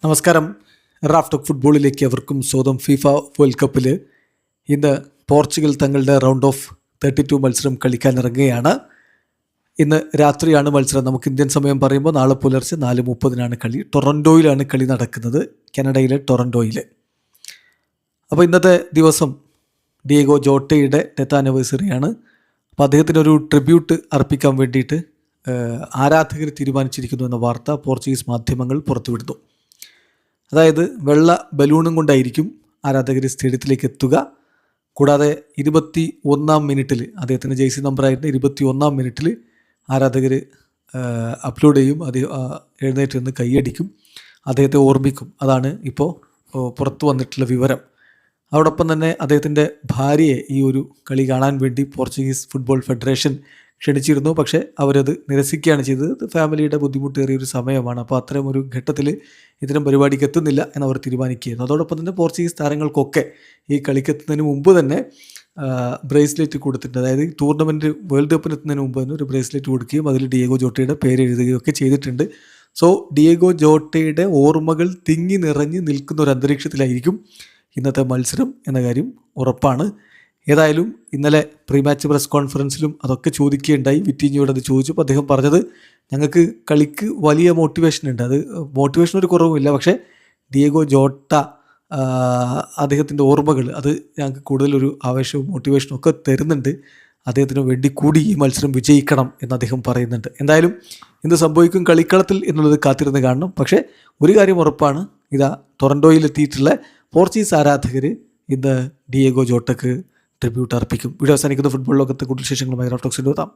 നമസ്കാരം. റാഫ്റ്റോക്ക് ഫുട്ബോളിലേക്ക് അവർക്കും സ്വന്തം ഫിഫ വേൾഡ് കപ്പിൽ ഇന്ന് പോർച്ചുഗൽ തങ്ങളുടെ റൗണ്ട് ഓഫ് 32 മത്സരം കളിക്കാനിറങ്ങുകയാണ്. ഇന്ന് രാത്രിയാണ് മത്സരം. നമുക്ക് ഇന്ത്യൻ സമയം പറയുമ്പോൾ നാളെ പുലർച്ചെ 4:30 കളി. ടൊറൻറ്റോയിലാണ് കളി നടക്കുന്നത്, കാനഡയിലെ ടൊറൻറ്റോയിൽ. അപ്പോൾ ഇന്നത്തെ ദിവസം ഡിയേഗോ ജോട്ടയുടെ ഡെത്ത് ആനിവേഴ്സറിയാണ്. അപ്പോൾ അദ്ദേഹത്തിനൊരു ട്രിബ്യൂട്ട് അർപ്പിക്കാൻ വേണ്ടിയിട്ട് ആരാധകർ തീരുമാനിച്ചിരിക്കുന്നു എന്ന വാർത്ത പോർച്ചുഗീസ് മാധ്യമങ്ങൾ പുറത്തുവിടുന്നു. അതായത് വെള്ള ബലൂണും കൊണ്ടായിരിക്കും ആരാധകർ സ്റ്റേഡിയത്തിലേക്ക് എത്തുക. കൂടാതെ 21-ാം മിനിറ്റിൽ അദ്ദേഹത്തിൻ്റെ ജേഴ്സി നമ്പറായിട്ട് 21-ാം മിനിറ്റിൽ ആരാധകർ അപ്ലോഡ് ചെയ്യും. എഴുന്നേറ്റ് നിന്ന് കൈയടിക്കും, അദ്ദേഹത്തെ ഓർമ്മിക്കും. അതാണ് ഇപ്പോൾ പുറത്തു വന്നിട്ടുള്ള വിവരം. അതോടൊപ്പം തന്നെ അദ്ദേഹത്തിൻ്റെ ഭാര്യയെ ഈ ഒരു കളി കാണാൻ വേണ്ടി പോർച്ചുഗീസ് ഫുട്ബോൾ ഫെഡറേഷൻ ക്ഷണിച്ചിരുന്നു. പക്ഷേ അവരത് നിരസിക്കുകയാണ് ചെയ്തത്. ഫാമിലിയുടെ ബുദ്ധിമുട്ടേറിയൊരു സമയമാണ്, അപ്പോൾ അത്തരം ഒരു ഘട്ടത്തിൽ ഇത്തരം പരിപാടിക്ക് എത്തുന്നില്ല എന്നവർ തീരുമാനിക്കുകയായിരുന്നു. അതോടൊപ്പം തന്നെ പോർച്ചുഗീസ് താരങ്ങൾക്കൊക്കെ ഈ കളിക്കെത്തുന്നതിന് മുമ്പ് തന്നെ ബ്രേസ്ലെറ്റ് കൊടുത്തിട്ടുണ്ട്. അതായത് ഈ ടൂർണമെൻറ്റ് വേൾഡ് കപ്പിന് എത്തുന്നതിന് മുമ്പ് തന്നെ ഒരു ബ്രേസ്ലെറ്റ് കൊടുക്കുകയും അതിൽ ഡിയേഗോ ജോട്ടയുടെ പേര് എഴുതുകയും ഒക്കെ ചെയ്തിട്ടുണ്ട്. സോ ഡിയേഗോ ജോട്ടയുടെ ഓർമ്മകൾ തിങ്ങി നിറഞ്ഞ് നിൽക്കുന്ന ഒരു അന്തരീക്ഷത്തിലായിരിക്കും ഇന്നത്തെ മത്സരം എന്ന കാര്യം ഉറപ്പാണ്. ഏതായാലും ഇന്നലെ പ്രീ മാച്ച് പ്രസ് കോൺഫറൻസിലും അതൊക്കെ ചോദിക്കുകയുണ്ടായി. വിറ്റീഞ്ഞോട് അത് ചോദിച്ചപ്പോൾ അദ്ദേഹം പറഞ്ഞത്, ഞങ്ങൾക്ക് കളിക്ക് വലിയ മോട്ടിവേഷൻ ഉണ്ട്, അത് മോട്ടിവേഷൻ ഒരു കുറവുമില്ല, പക്ഷേ ഡിയേഗോ ജോട്ട അദ്ദേഹത്തിൻ്റെ ഓർമ്മകൾ അത് ഞങ്ങൾക്ക് കൂടുതലൊരു ആവേശവും മോട്ടിവേഷനും ഒക്കെ തരുന്നുണ്ട്. അദ്ദേഹത്തിന് വേണ്ടി കൂടി ഈ മത്സരം വിജയിക്കണം എന്ന് അദ്ദേഹം പറയുന്നുണ്ട്. എന്തായാലും എന്ത് സംഭവിക്കും കളിക്കളത്തിൽ എന്നുള്ളത് കാത്തിരുന്ന് കാണണം. പക്ഷേ ഒരു കാര്യം ഉറപ്പാണ്, ഇതാ ടൊറൻറ്റോയിലെത്തിയിട്ടുള്ള പോർച്ചുഗീസ് ആരാധകർ ഇന്ന് ഡിയേഗോ ജോട്ടക്ക് ട്രിബ്യൂട്ട് അർപ്പിക്കും. വീഡിയോ അവസാനിക്കുന്ന ഫുട്ബോൾ ലോകത്തെ കൂടുതൽ വിശേഷങ്ങളുമായി റാഫ്റ്റോക്സിൽ എത്താം.